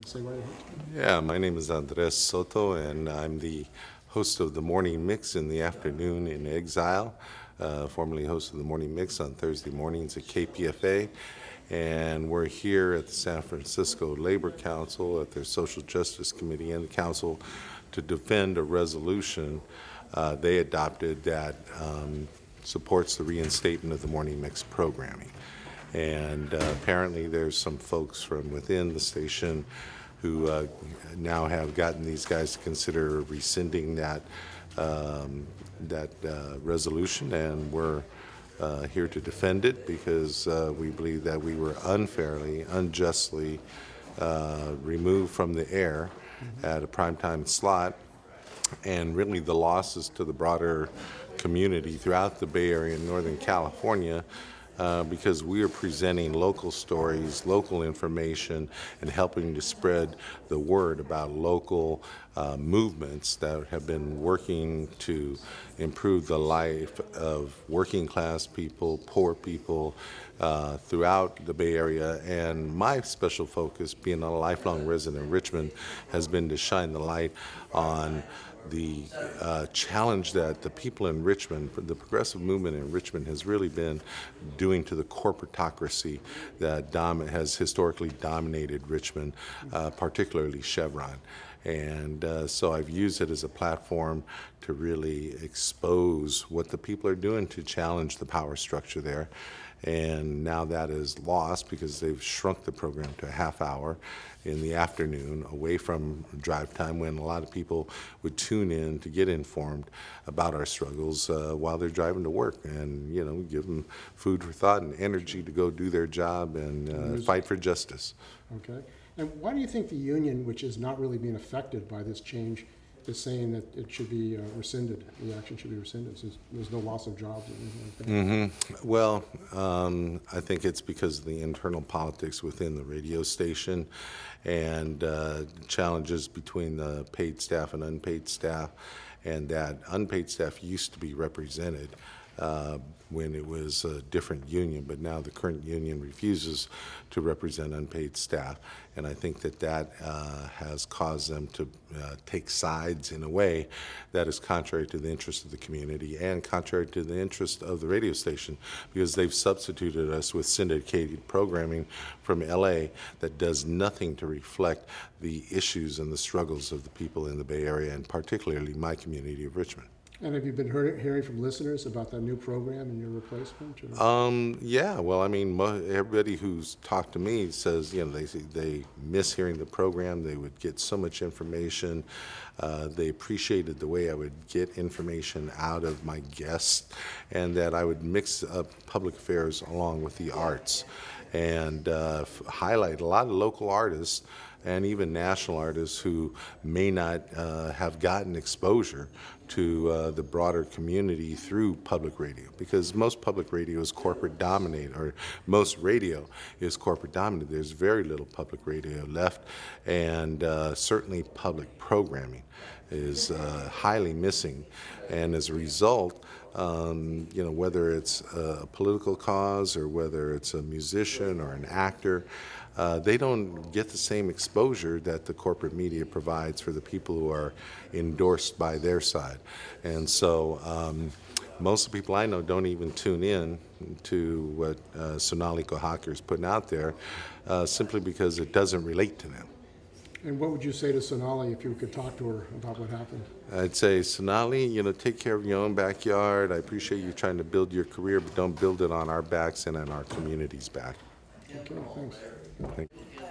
say right ahead. Yeah, my name is Andrés Soto, and I'm the host of the Morning Mix in the Afternoon in Exile, formerly host of the Morning Mix on Thursday mornings at KPFA. And we're here at the San Francisco Labor Council, at their Social Justice Committee and the Council, to defend a resolution they adopted that supports the reinstatement of the Morning Mix programming. And apparently there's some folks from within the station who now have gotten these guys to consider rescinding that resolution, and we're here to defend it because we believe that we were unfairly, unjustly removed from the air at a primetime slot, and really the losses to the broader community throughout the Bay Area and Northern California because we are presenting local stories, local information, and helping to spread the word about local movements that have been working to improve the life of working class people, poor people throughout the Bay Area. And my special focus, being a lifelong resident of Richmond, has been to shine the light on the challenge that the people in Richmond, the progressive movement in Richmond, has really been doing to the corporatocracy that has historically dominated Richmond, particularly Chevron. And so I've used it as a platform to really expose what the people are doing to challenge the power structure there. And now that is lost because they've shrunk the program to a half hour in the afternoon away from drive time, when a lot of people would tune in to get informed about our struggles while they're driving to work, and give them food for thought and energy to go do their job and fight for justice. Okay. And why do you think the union, which is not really being affected by this change, is saying that it should be rescinded, the action should be rescinded, since there's no loss of jobs or anything like that? Mm-hmm. Well, I think it's because of the internal politics within the radio station and challenges between the paid staff and unpaid staff, and that unpaid staff used to be represented when it was a different union, but now the current union refuses to represent unpaid staff. And I think that has caused them to take sides in a way that is contrary to the interest of the community and contrary to the interest of the radio station, because they've substituted us with syndicated programming from LA that does nothing to reflect the issues and the struggles of the people in the Bay Area, and particularly my community of Richmond. And have you been hearing from listeners about that new program and your replacement? Yeah, well, I mean, everybody who's talked to me says, they miss hearing the program. They would get so much information. They appreciated the way I would get information out of my guests, and that I would mix up public affairs along with the arts and highlight a lot of local artists and even national artists who may not have gotten exposure to the broader community through public radio, because most public radio is corporate dominated, or most radio is corporate dominated. There's very little public radio left, and certainly public programming is highly missing. And as a result, whether it's a political cause or whether it's a musician or an actor, they don't get the same exposure that the corporate media provides for the people who are endorsed by their side. And so most of the people I know don't even tune in to what Sonali Kohakar is putting out there simply because it doesn't relate to them. And what would you say to Sonali if you could talk to her about what happened? I'd say, Sonali, take care of your own backyard. I appreciate you trying to build your career, but don't build it on our backs and on our community's back. Okay, thanks. Thank you.